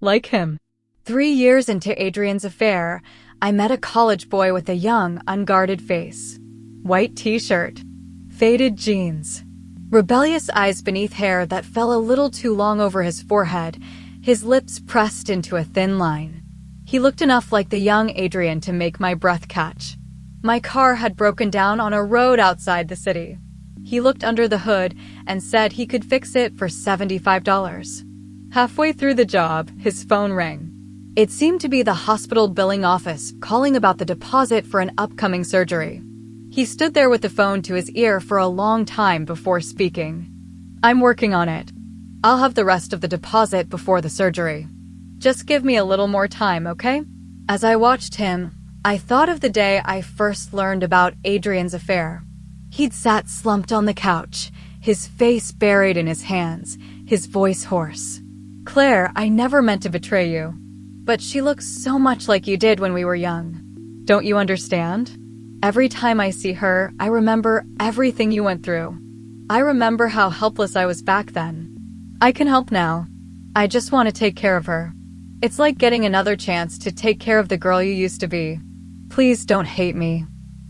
Like him. 3 years into Adrian's affair, I met a college boy with a young, unguarded face. White t-shirt, faded jeans, rebellious eyes beneath hair that fell a little too long over his forehead, his lips pressed into a thin line. He looked enough like the young Adrian to make my breath catch. My car had broken down on a road outside the city. He looked under the hood and said he could fix it for $75. Halfway through the job, his phone rang. It seemed to be the hospital billing office calling about the deposit for an upcoming surgery. He stood there with the phone to his ear for a long time before speaking. "I'm working on it. I'll have the rest of the deposit before the surgery. Just give me a little more time, okay?" As I watched him, I thought of the day I first learned about Adrian's affair. He'd sat slumped on the couch, his face buried in his hands, his voice hoarse. "Claire, I never meant to betray you. But she looks so much like you did when we were young. Don't you understand? Every time I see her, I remember everything you went through. I remember how helpless I was back then. I can help now. I just want to take care of her. It's like getting another chance to take care of the girl you used to be. Please don't hate me."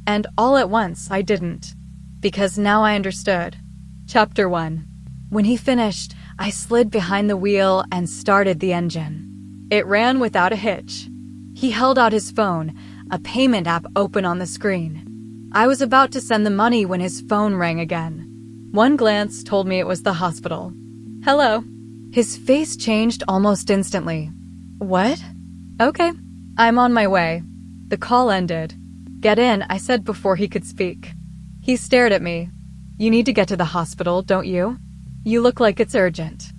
And all at once, I didn't. Because now I understood. Chapter 1. When he finished, I slid behind the wheel and started the engine. It ran without a hitch. He held out his phone, a payment app open on the screen. I was about to send the money when his phone rang again. One glance told me it was the hospital. "Hello." His face changed almost instantly. "What?" "Okay, I'm on my way." The call ended. "Get in," I said before he could speak. He stared at me. "You need to get to the hospital, don't you? You look like it's urgent."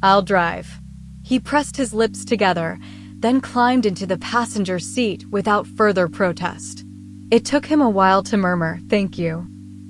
"I'll drive." He pressed his lips together, then climbed into the passenger seat without further protest. It took him a while to murmur, "Thank you."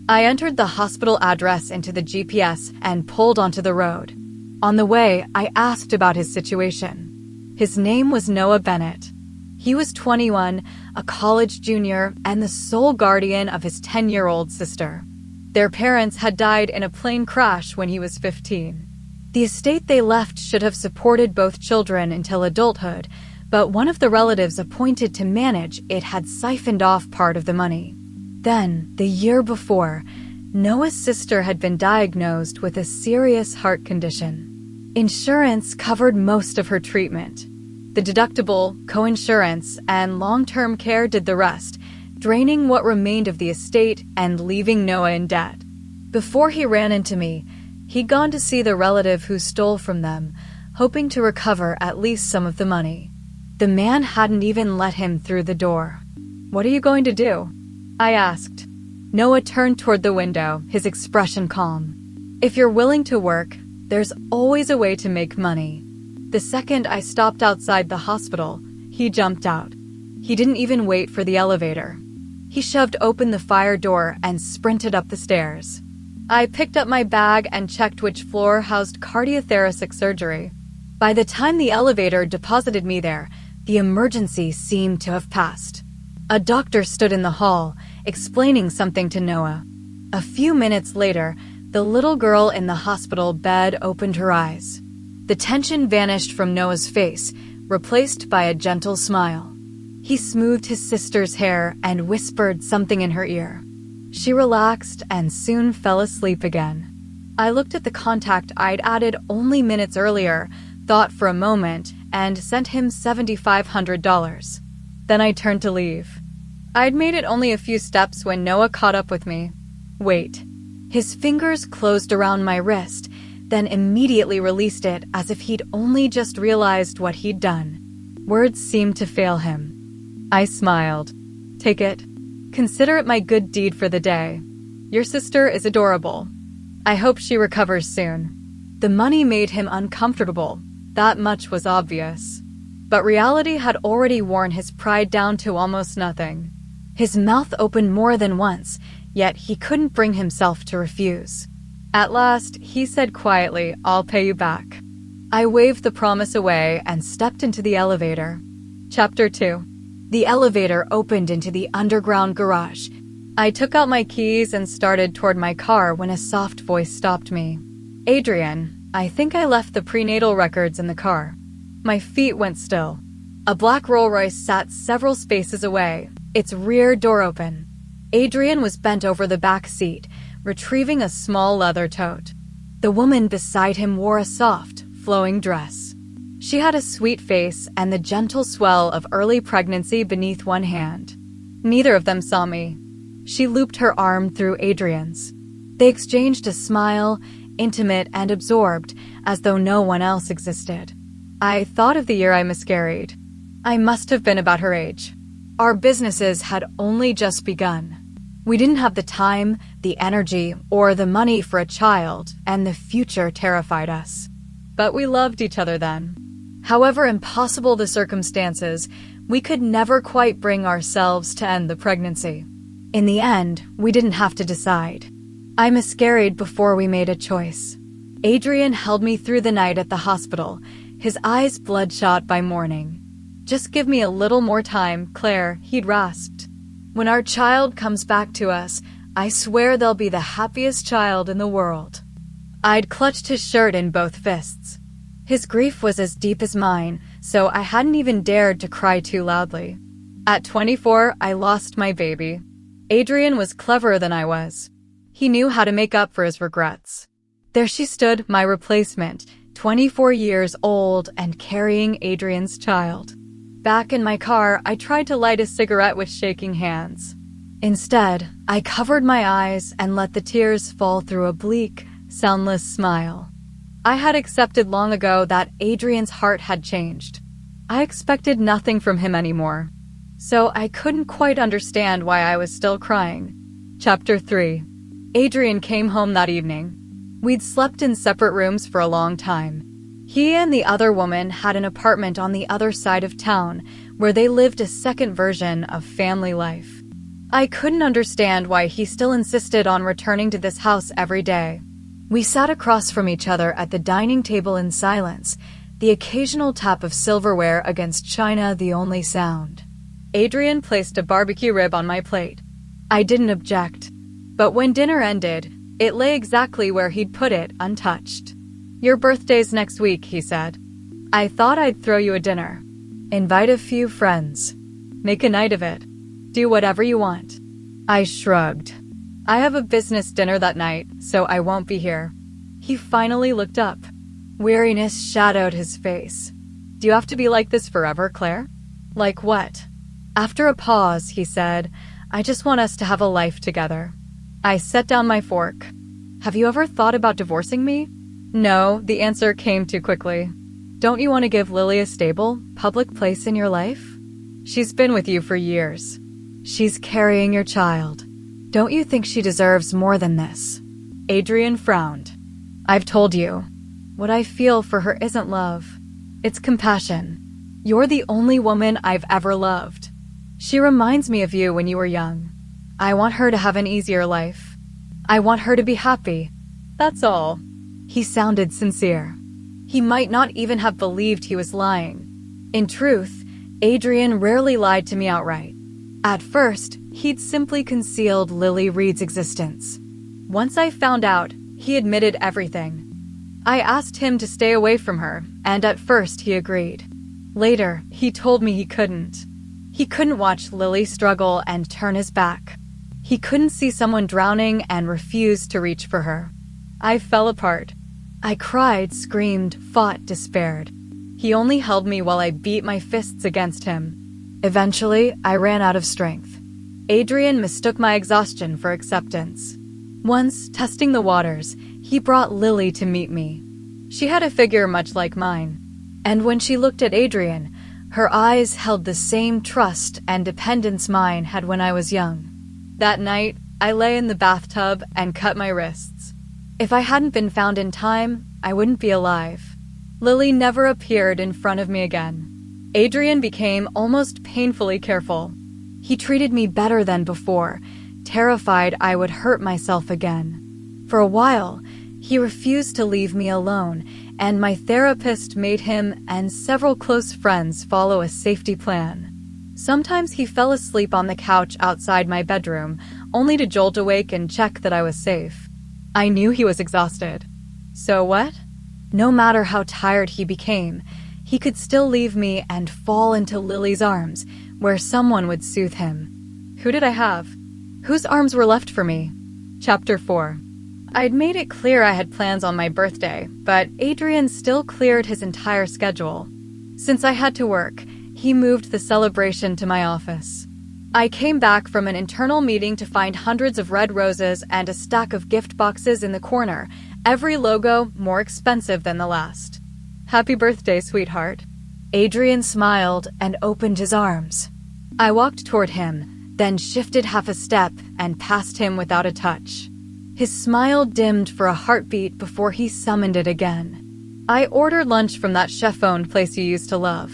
I entered the hospital address into the GPS and pulled onto the road. On the way, I asked about his situation. His name was Noah Bennett. He was 21, a college junior, and the sole guardian of his 10-year-old sister. Their parents had died in a plane crash when he was 15. The estate they left should have supported both children until adulthood, but one of the relatives appointed to manage it had siphoned off part of the money. Then, the year before, Noah's sister had been diagnosed with a serious heart condition. Insurance covered most of her treatment. The deductible, coinsurance, and long-term care did the rest, draining what remained of the estate and leaving Noah in debt. Before he ran into me, he'd gone to see the relative who stole from them, hoping to recover at least some of the money. The man hadn't even let him through the door. "What are you going to do?" I asked. Noah turned toward the window, his expression calm. "If you're willing to work, there's always a way to make money." The second I stopped outside the hospital, he jumped out. He didn't even wait for the elevator. He shoved open the fire door and sprinted up the stairs. I picked up my bag and checked which floor housed cardiothoracic surgery. By the time the elevator deposited me there, the emergency seemed to have passed. A doctor stood in the hall, explaining something to Noah. A few minutes later, the little girl in the hospital bed opened her eyes. The tension vanished from Noah's face, replaced by a gentle smile. He smoothed his sister's hair and whispered something in her ear. She relaxed and soon fell asleep again. I looked at the contact I'd added only minutes earlier, thought for a moment, and sent him $7,500. Then I turned to leave. I'd made it only a few steps when Noah caught up with me. "Wait." His fingers closed around my wrist, then immediately released it as if he'd only just realized what he'd done. Words seemed to fail him. I smiled. "Take it. Consider it my good deed for the day. Your sister is adorable. I hope she recovers soon." The money made him uncomfortable. That much was obvious. But reality had already worn his pride down to almost nothing. His mouth opened more than once, yet he couldn't bring himself to refuse. At last, he said quietly, "I'll pay you back." I waved the promise away and stepped into the elevator. Chapter 2. The elevator opened into the underground garage. I took out my keys and started toward my car when a soft voice stopped me. "Adrian, I think I left the prenatal records in the car." My feet went still. A black Rolls Royce sat several spaces away, its rear door open. Adrian was bent over the back seat, retrieving a small leather tote. The woman beside him wore a soft, flowing dress. She had a sweet face and the gentle swell of early pregnancy beneath one hand. Neither of them saw me. She looped her arm through Adrian's. They exchanged a smile, intimate and absorbed, as though no one else existed. I thought of the year I miscarried. I must have been about her age. Our businesses had only just begun. We didn't have the time, the energy, or the money for a child, and the future terrified us. But we loved each other then. However impossible the circumstances, we could never quite bring ourselves to end the pregnancy. In the end, we didn't have to decide. I miscarried before we made a choice. Adrian held me through the night at the hospital, his eyes bloodshot by mourning. "Just give me a little more time, Claire," he'd rasped. "When our child comes back to us, I swear they'll be the happiest child in the world." I'd clutched his shirt in both fists. His grief was as deep as mine, so I hadn't even dared to cry too loudly. At 24, I lost my baby. Adrian was cleverer than I was. He knew how to make up for his regrets. There she stood, my replacement, 24 years old and carrying Adrian's child. Back in my car, I tried to light a cigarette with shaking hands. Instead, I covered my eyes and let the tears fall through a bleak, soundless smile. I had accepted long ago that Adrian's heart had changed. I expected nothing from him anymore. So I couldn't quite understand why I was still crying. Chapter 3. Adrian came home that evening. We'd slept in separate rooms for a long time. He and the other woman had an apartment on the other side of town where they lived a second version of family life. I couldn't understand why he still insisted on returning to this house every day. We sat across from each other at the dining table in silence, the occasional tap of silverware against china the only sound. Adrian placed a barbecue rib on my plate. I didn't object. But when dinner ended, it lay exactly where he'd put it, untouched. "Your birthday's next week," he said. "I thought I'd throw you a dinner. Invite a few friends. Make a night of it. Do whatever you want." I shrugged. "I have a business dinner that night, so I won't be here." He finally looked up. Weariness shadowed his face. "Do you have to be like this forever, Claire?" "Like what?" After a pause, he said, "I just want us to have a life together." I set down my fork. "Have you ever thought about divorcing me?" "No," the answer came too quickly. "Don't you want to give Lily a stable, public place in your life? She's been with you for years. She's carrying your child. Don't you think she deserves more than this?" Adrian frowned. "I've told you. What I feel for her isn't love. It's compassion. You're the only woman I've ever loved. She reminds me of you when you were young. I want her to have an easier life. I want her to be happy. That's all." He sounded sincere. He might not even have believed he was lying. In truth, Adrian rarely lied to me outright. At first, he'd simply concealed Lily Reed's existence. Once I found out, he admitted everything. I asked him to stay away from her, and at first he agreed. Later, he told me he couldn't. He couldn't watch Lily struggle and turn his back. He couldn't see someone drowning and refuse to reach for her. I fell apart. I cried, screamed, fought, despaired. He only held me while I beat my fists against him. Eventually, I ran out of strength. Adrian mistook my exhaustion for acceptance. Once, testing the waters, he brought Lily to meet me. She had a figure much like mine. And when she looked at Adrian, her eyes held the same trust and dependence mine had when I was young. That night, I lay in the bathtub and cut my wrists. If I hadn't been found in time, I wouldn't be alive. Lily never appeared in front of me again. Adrian became almost painfully careful. He treated me better than before, terrified I would hurt myself again. For a while, he refused to leave me alone, and my therapist made him and several close friends follow a safety plan. Sometimes he fell asleep on the couch outside my bedroom, only to jolt awake and check that I was safe. I knew he was exhausted. So what? No matter how tired he became, He could still leave me and fall into Lily's arms, where someone would soothe him. Who did I have? Whose arms were left for me? Chapter 4. I'd made it clear I had plans on my birthday, but Adrian still cleared his entire schedule. Since I had to work, he moved the celebration to my office. I came back from an internal meeting to find hundreds of red roses and a stack of gift boxes in the corner, every logo more expensive than the last. Happy birthday, sweetheart. Adrian smiled and opened his arms. I walked toward him, then shifted half a step and passed him without a touch. His smile dimmed for a heartbeat before he summoned it again. I ordered lunch from that chef-owned place you used to love.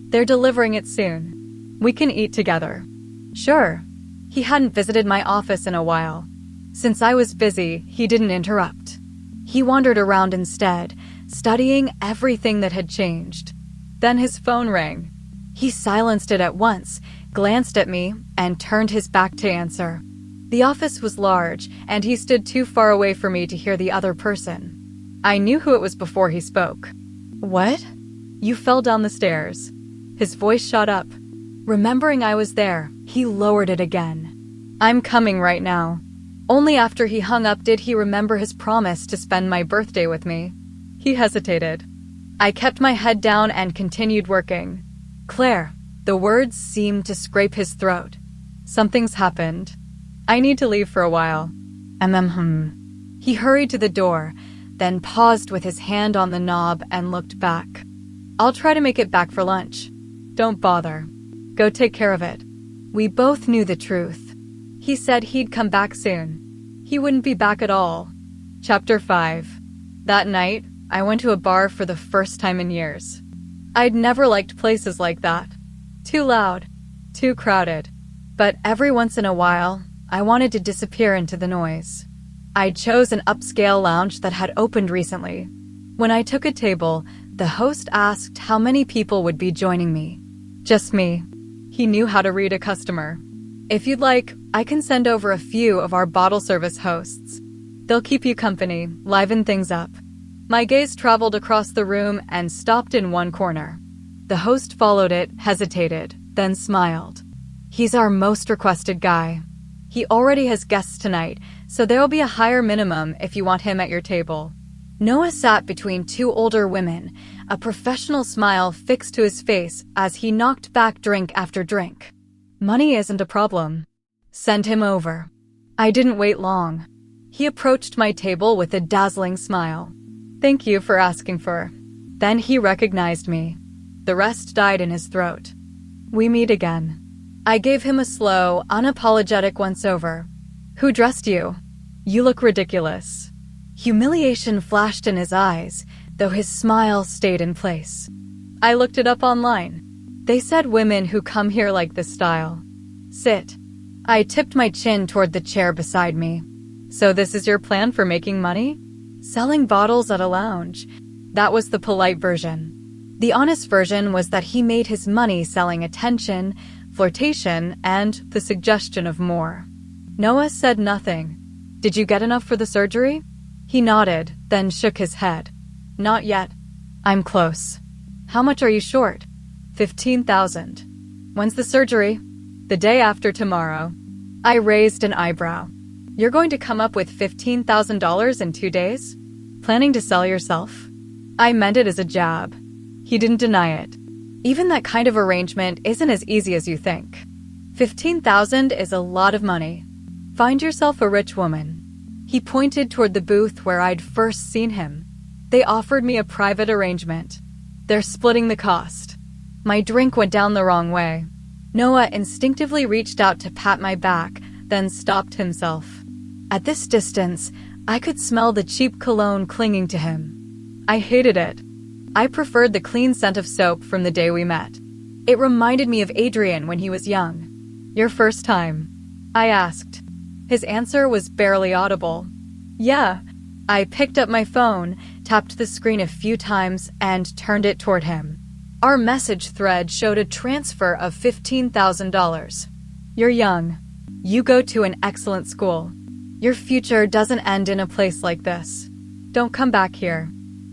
They're delivering it soon. We can eat together. Sure. He hadn't visited my office in a while. Since I was busy, he didn't interrupt. He wandered around instead, studying everything that had changed. Then his phone rang. He silenced it at once, glanced at me, and turned his back to answer. The office was large, and he stood too far away for me to hear the other person. I knew who it was before he spoke. What? You fell down the stairs. His voice shot up. Remembering I was there, he lowered it again. I'm coming right now. Only after he hung up did he remember his promise to spend my birthday with me. He hesitated. I kept my head down and continued working. Claire, the words seemed to scrape his throat. Something's happened. I need to leave for a while. He hurried to the door, then paused with his hand on the knob and looked back. I'll try to make it back for lunch. Don't bother. Go take care of it. We both knew the truth. He said he'd come back soon. He wouldn't be back at all. Chapter 5. That night, I went to a bar for the first time in years. I'd never liked places like that. Too loud, too crowded. But every once in a while, I wanted to disappear into the noise. I chose an upscale lounge that had opened recently. When I took a table, the host asked how many people would be joining me. Just me. He knew how to read a customer. If you'd like, I can send over a few of our bottle service hosts. They'll keep you company, liven things up. My gaze traveled across the room and stopped in one corner. The host followed it, hesitated, then smiled. He's our most requested guy. He already has guests tonight, so there'll be a higher minimum if you want him at your table. Noah sat between two older women, a professional smile fixed to his face as he knocked back drink after drink. Money isn't a problem. Send him over. I didn't wait long. He approached my table with a dazzling smile. Thank you for asking for. Then he recognized me. The rest died in his throat. We meet again. I gave him a slow, unapologetic once-over. Who dressed you? You look ridiculous. Humiliation flashed in his eyes, though his smile stayed in place. I looked it up online. They said women who come here like this style. Sit. I tipped my chin toward the chair beside me. So this is your plan for making money? Selling bottles at a lounge. That was the polite version. The honest version was that he made his money selling attention, flirtation, and the suggestion of more. Noah said nothing. Did you get enough for the surgery? He nodded, then shook his head. Not yet. I'm close. How much are you short? 15,000. When's the surgery? The day after tomorrow. I raised an eyebrow. You're going to come up with $15,000 in 2 days? Planning to sell yourself? I meant it as a jab. He didn't deny it. Even that kind of arrangement isn't as easy as you think. 15,000 is a lot of money. Find yourself a rich woman. He pointed toward the booth where I'd first seen him. They offered me a private arrangement. They're splitting the cost. My drink went down the wrong way. Noah instinctively reached out to pat my back, then stopped himself. At this distance, I could smell the cheap cologne clinging to him. I hated it. I preferred the clean scent of soap from the day we met. It reminded me of Adrian when he was young. Your first time? I asked. His answer was barely audible. Yeah. I picked up my phone, tapped the screen a few times, and turned it toward him. Our message thread showed a transfer of $15,000. You're young. You go to an excellent school. Your future doesn't end in a place like this. Don't come back here.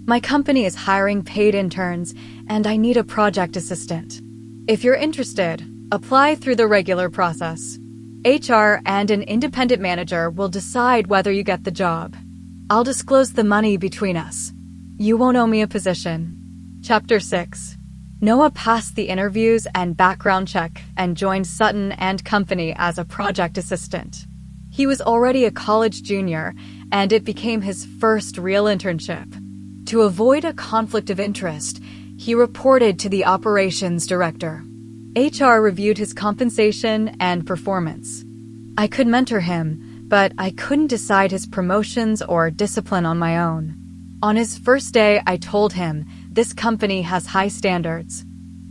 My company is hiring paid interns, and I need a project assistant. If you're interested, apply through the regular process. HR and an independent manager will decide whether you get the job. I'll disclose the money between us. You won't owe me a position. Chapter 6. Noah passed the interviews and background check and joined Sutton and Company as a project assistant. He was already a college junior, and it became his first real internship. To avoid a conflict of interest, he reported to the operations director. HR reviewed his compensation and performance. I could mentor him, but I couldn't decide his promotions or discipline on my own. On his first day, I told him, this company has high standards.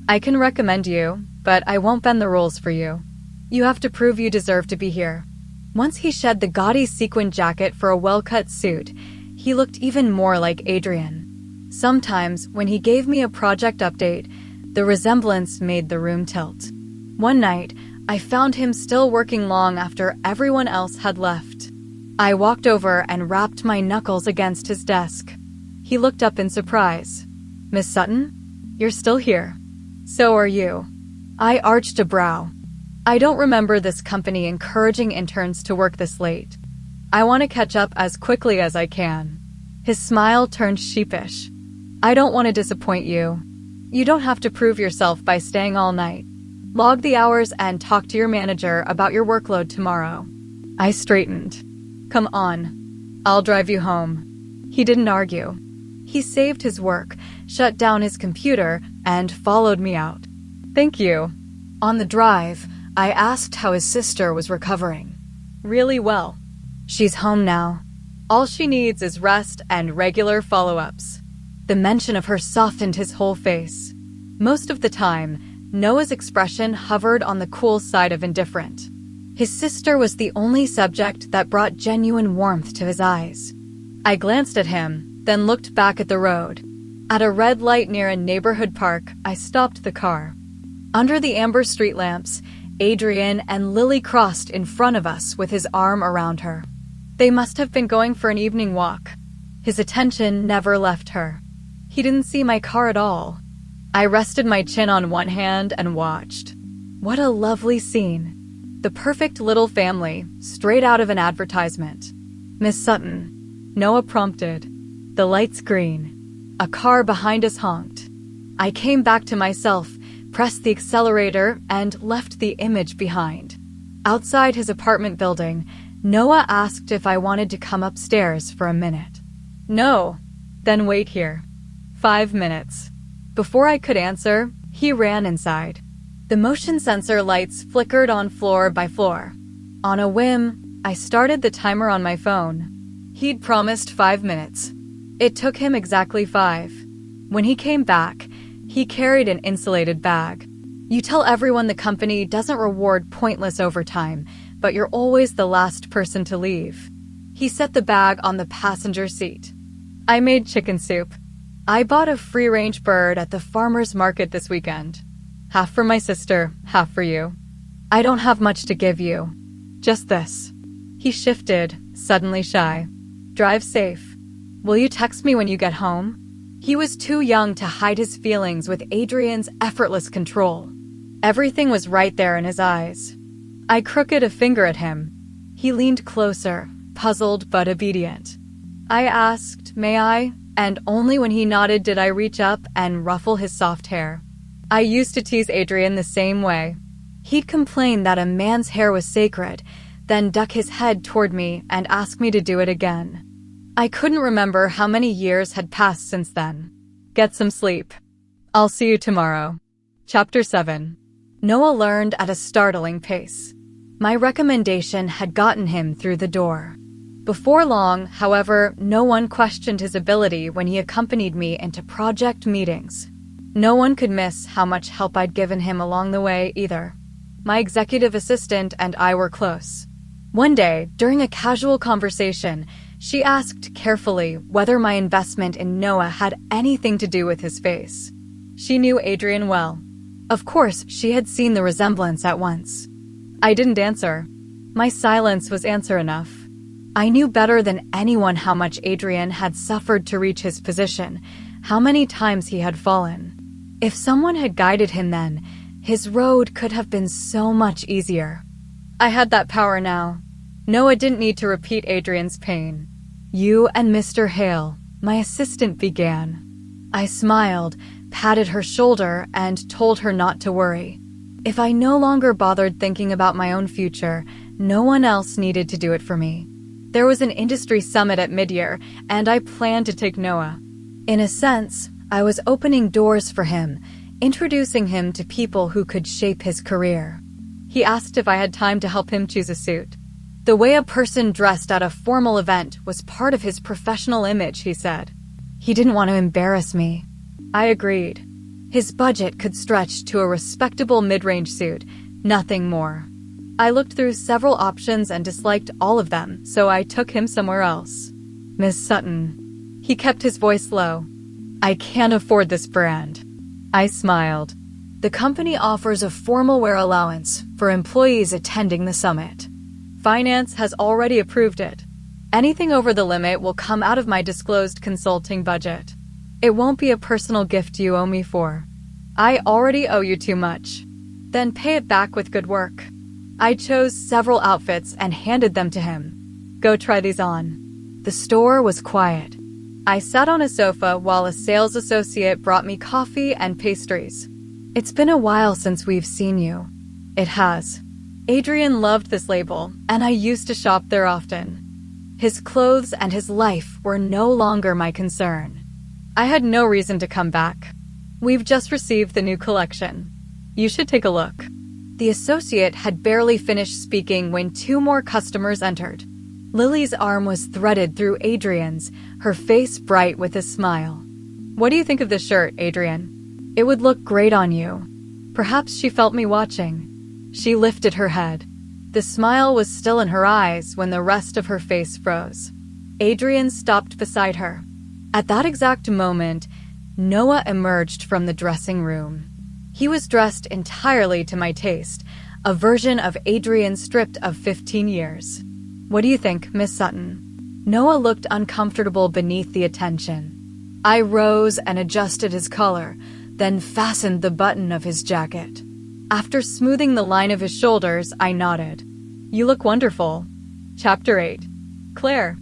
I can recommend you, but I won't bend the rules for you. You have to prove you deserve to be here. Once he shed the gaudy sequin jacket for a well-cut suit, he looked even more like Adrian. Sometimes, when he gave me a project update, the resemblance made the room tilt. One night, I found him still working long after everyone else had left. I walked over and rapped my knuckles against his desk. He looked up in surprise. Miss Sutton? You're still here. So are you. I arched a brow. I don't remember this company encouraging interns to work this late. I want to catch up as quickly as I can. His smile turned sheepish. I don't want to disappoint you. You don't have to prove yourself by staying all night. Log the hours and talk to your manager about your workload tomorrow. I straightened. Come on. I'll drive you home. He didn't argue. He saved his work, shut down his computer, and followed me out. Thank you. On the drive, I asked how his sister was recovering. Really well. She's home now. All she needs is rest and regular follow-ups. The mention of her softened his whole face. Most of the time, Noah's expression hovered on the cool side of indifferent. His sister was the only subject that brought genuine warmth to his eyes. I glanced at him, then looked back at the road. At a red light near a neighborhood park, I stopped the car. Under the amber street lamps, Adrian and Lily crossed in front of us with his arm around her. They must have been going for an evening walk. His attention never left her. He didn't see my car at all. I rested my chin on one hand and watched. What a lovely scene. The perfect little family, straight out of an advertisement. Miss Sutton, Noah prompted. The lights green. A car behind us honked. I came back to myself, pressed the accelerator, and left the image behind. Outside his apartment building, Noah asked if I wanted to come upstairs for a minute. No. Then wait here. 5 minutes. Before I could answer, he ran inside. The motion sensor lights flickered on floor by floor. On a whim, I started the timer on my phone. He'd promised 5 minutes. It took him exactly 5. When he came back, he carried an insulated bag. You tell everyone the company doesn't reward pointless overtime, but you're always the last person to leave. He set the bag on the passenger seat. I made chicken soup. I bought a free-range bird at the farmer's market this weekend. Half for my sister, half for you. I don't have much to give you. Just this. He shifted, suddenly shy. Drive safe. Will you text me when you get home? He was too young to hide his feelings with Adrian's effortless control. Everything was right there in his eyes. I crooked a finger at him. He leaned closer, puzzled but obedient. I asked, may I? And only when he nodded did I reach up and ruffle his soft hair. I used to tease Adrian the same way. He'd complain that a man's hair was sacred, then duck his head toward me and ask me to do it again. I couldn't remember how many years had passed since then. Get some sleep. I'll see you tomorrow. Chapter 7. Noah learned at a startling pace. My recommendation had gotten him through the door. Before long, however, no one questioned his ability when he accompanied me into project meetings. No one could miss how much help I'd given him along the way either. My executive assistant and I were close. One day, during a casual conversation, she asked carefully whether my investment in Noah had anything to do with his face. She knew Adrian well. Of course, she had seen the resemblance at once. I didn't answer. My silence was answer enough. I knew better than anyone how much Adrian had suffered to reach his position, how many times he had fallen. If someone had guided him then, his road could have been so much easier. I had that power now. Noah didn't need to repeat Adrian's pain. "You and Mr. Hale," my assistant began. I smiled, patted her shoulder, and told her not to worry. If I no longer bothered thinking about my own future, no one else needed to do it for me. There was an industry summit at midyear, and I planned to take Noah. In a sense, I was opening doors for him, introducing him to people who could shape his career. He asked if I had time to help him choose a suit. The way a person dressed at a formal event was part of his professional image, he said. He didn't want to embarrass me. I agreed. His budget could stretch to a respectable mid-range suit, nothing more. I looked through several options and disliked all of them, so I took him somewhere else. "Miss Sutton." He kept his voice low. "I can't afford this brand." I smiled. "The company offers a formal wear allowance for employees attending the summit. Finance has already approved it. Anything over the limit will come out of my disclosed consulting budget. It won't be a personal gift you owe me for. I already owe you too much. Then pay it back with good work." I chose several outfits and handed them to him. "Go try these on." The store was quiet. I sat on a sofa while a sales associate brought me coffee and pastries. "It's been a while since we've seen you." It has. Adrian loved this label, and I used to shop there often. His clothes and his life were no longer my concern. I had no reason to come back. "We've just received the new collection. You should take a look." The associate had barely finished speaking when 2 more customers entered. Lily's arm was threaded through Adrian's, her face bright with a smile. "What do you think of this shirt, Adrian? It would look great on you." Perhaps she felt me watching. She lifted her head. The smile was still in her eyes when the rest of her face froze. Adrian stopped beside her. At that exact moment, Noah emerged from the dressing room. He was dressed entirely to my taste, a version of Adrian stripped of 15 years. "What do you think, Miss Sutton?" Noah looked uncomfortable beneath the attention. I rose and adjusted his collar, then fastened the button of his jacket. After smoothing the line of his shoulders, I nodded. "You look wonderful." Chapter 8. Claire.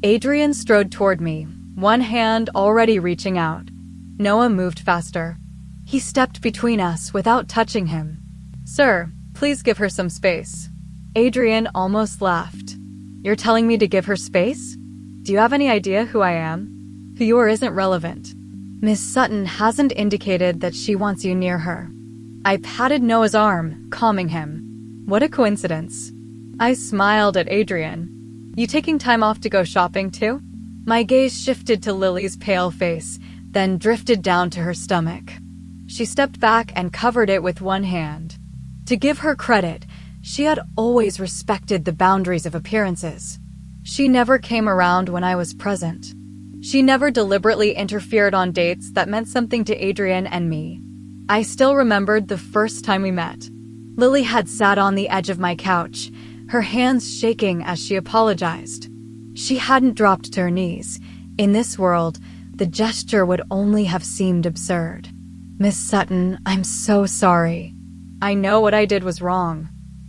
Adrian strode toward me, one hand already reaching out. Noah moved faster. He stepped between us without touching him. "Sir, please give her some space." Adrian almost laughed. "You're telling me to give her space? Do you have any idea who I am? Who you are isn't relevant. Miss Sutton hasn't indicated that she wants you near her." I patted Noah's arm, calming him. "What a coincidence." I smiled at Adrian. "You taking time off to go shopping too?" My gaze shifted to Lily's pale face, then drifted down to her stomach. She stepped back and covered it with one hand. To give her credit, she had always respected the boundaries of appearances. She never came around when I was present. She never deliberately interfered on dates that meant something to Adrian and me. I still remembered the first time we met. Lily had sat on the edge of my couch, her hands shaking as she apologized. She hadn't dropped to her knees. In this world, the gesture would only have seemed absurd. "Miss Sutton, I'm so sorry. I know what I did was wrong.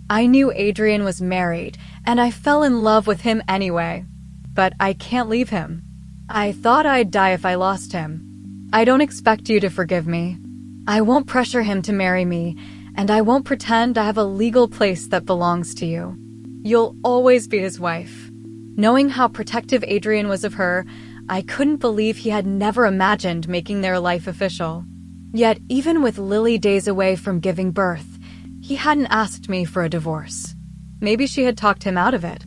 I knew Adrian was married, and I fell in love with him anyway. But I can't leave him. I thought I'd die if I lost him. I don't expect you to forgive me. I won't pressure him to marry me, and I won't pretend I have a legal place that belongs to you. You'll always be his wife." Knowing how protective Adrian was of her, I couldn't believe he had never imagined making their life official. Yet, even with Lily days away from giving birth, he hadn't asked me for a divorce. Maybe she had talked him out of it.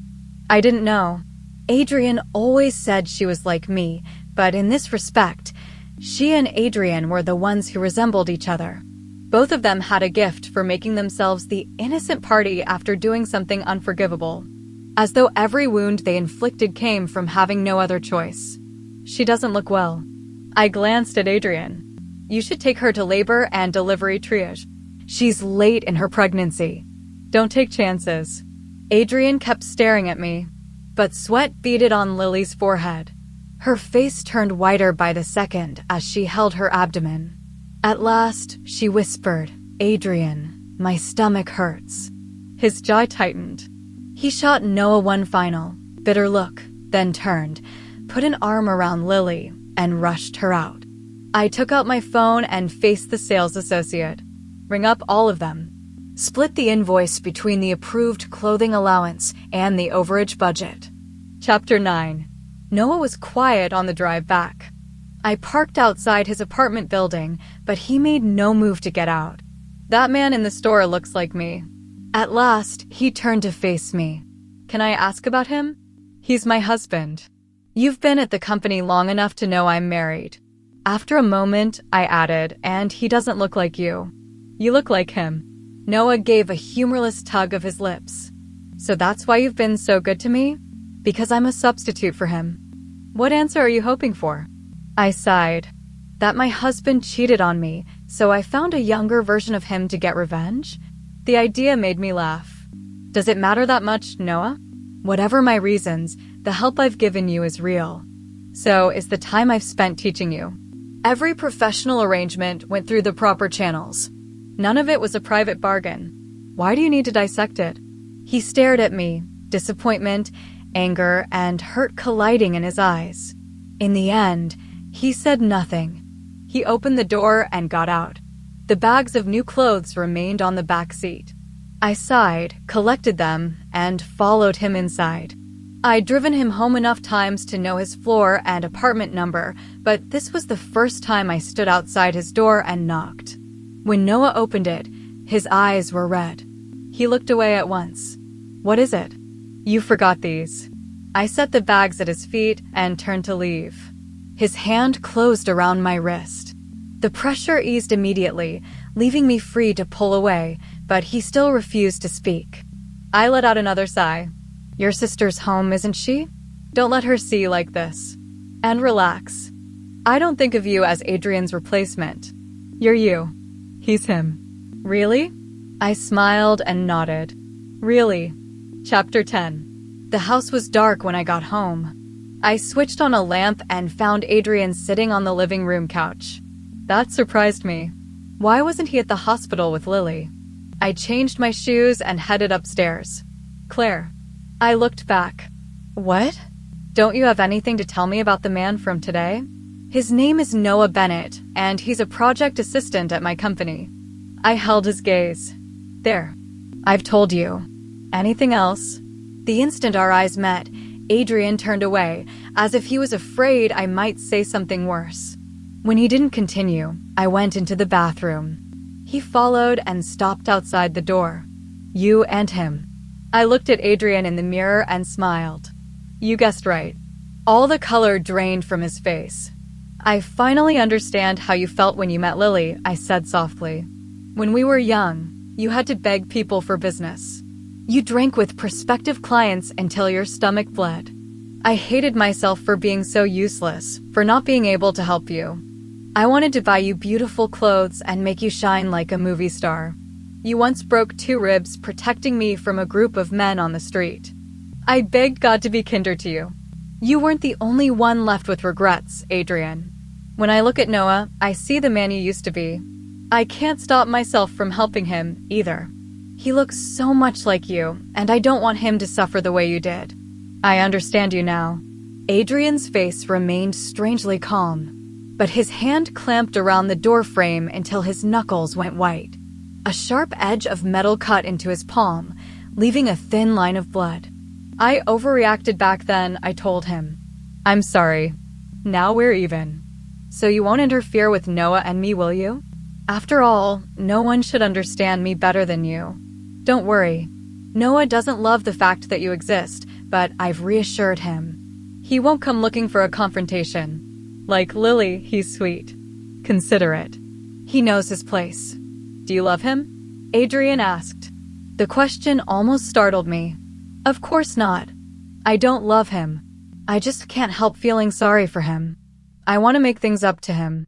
I didn't know. Adrian always said she was like me, but in this respect, she and Adrian were the ones who resembled each other. Both of them had a gift for making themselves the innocent party after doing something unforgivable, as though every wound they inflicted came from having no other choice. "She doesn't look well." I glanced at Adrian. "You should take her to labor and delivery triage. She's late in her pregnancy. Don't take chances." Adrian kept staring at me. but sweat beaded on Lily's forehead. Her face turned whiter by the second as she held her abdomen. At last, she whispered, "Adrian, my stomach hurts." His jaw tightened. He shot Noah one final, bitter look, then turned, put an arm around Lily, and rushed her out. I took out my phone and faced the sales associate. "Ring up all of them. Split the invoice between the approved clothing allowance and the overage budget." Chapter 9. Noah was quiet on the drive back. I parked outside his apartment building, but he made no move to get out. "That man in the store looks like me." At last, he turned to face me. "Can I ask about him?" "He's my husband." "You've been at the company long enough to know I'm married." After a moment, I added, "And he doesn't look like you." "You look like him." Noah gave a humorless tug of his lips. "So that's why you've been so good to me?" "Because I'm a substitute for him." "What answer are you hoping for?" I sighed. "That my husband cheated on me, so I found a younger version of him to get revenge?" The idea made me laugh. "Does it matter that much, Noah?" "Whatever my reasons, the help I've given you is real. So is the time I've spent teaching you." Every professional arrangement went through the proper channels. None of it was a private bargain. "Why do you need to dissect it?" He stared at me, disappointment, anger, and hurt colliding in his eyes. In the end, he said nothing. He opened the door and got out. The bags of new clothes remained on the back seat. I sighed, collected them, and followed him inside. I'd driven him home enough times to know his floor and apartment number, but this was the first time I stood outside his door and knocked. When Noah opened it, his eyes were red. He looked away at once. "What is it?" "You forgot these." I set the bags at his feet and turned to leave. His hand closed around my wrist. The pressure eased immediately, leaving me free to pull away, but he still refused to speak. I let out another sigh. "Your sister's home, isn't she? Don't let her see you like this. And relax. I don't think of you as Adrian's replacement. You're you. He's him." "Really?" I smiled and nodded. "Really." Chapter 10. The house was dark when I got home. I switched on a lamp and found Adrian sitting on the living room couch. That surprised me. Why wasn't he at the hospital with Lily? I changed my shoes and headed upstairs. "Claire." I looked back. "What? Don't you have anything to tell me about the man from today?" "His name is Noah Bennett, and he's a project assistant at my company." I held his gaze. "There. I've told you. Anything else?" The instant our eyes met, Adrian turned away, as if he was afraid I might say something worse. When he didn't continue, I went into the bathroom. He followed and stopped outside the door. "You and him." I looked at Adrian in the mirror and smiled. "You guessed right." All the color drained from his face. "I finally understand how you felt when you met Lily," I said softly. "When we were young, you had to beg people for business. You drank with prospective clients until your stomach bled. I hated myself for being so useless, for not being able to help you. I wanted to buy you beautiful clothes and make you shine like a movie star. You once broke 2 ribs protecting me from a group of men on the street. I begged God to be kinder to you. You weren't the only one left with regrets, Adrian. When I look at Noah, I see the man you used to be. I can't stop myself from helping him, either. He looks so much like you, and I don't want him to suffer the way you did. I understand you now." Adrian's face remained strangely calm, but his hand clamped around the door frame until his knuckles went white. A sharp edge of metal cut into his palm, leaving a thin line of blood. "I overreacted back then," I told him. "I'm sorry. Now we're even. So you won't interfere with Noah and me, will you? After all, no one should understand me better than you. Don't worry. Noah doesn't love the fact that you exist, but I've reassured him. He won't come looking for a confrontation. Like Lily, he's sweet. Considerate. He knows his place." "Do you love him?" Adrian asked. The question almost startled me. Of course not. I don't love him. I just can't help feeling sorry for him. I want to make things up to him.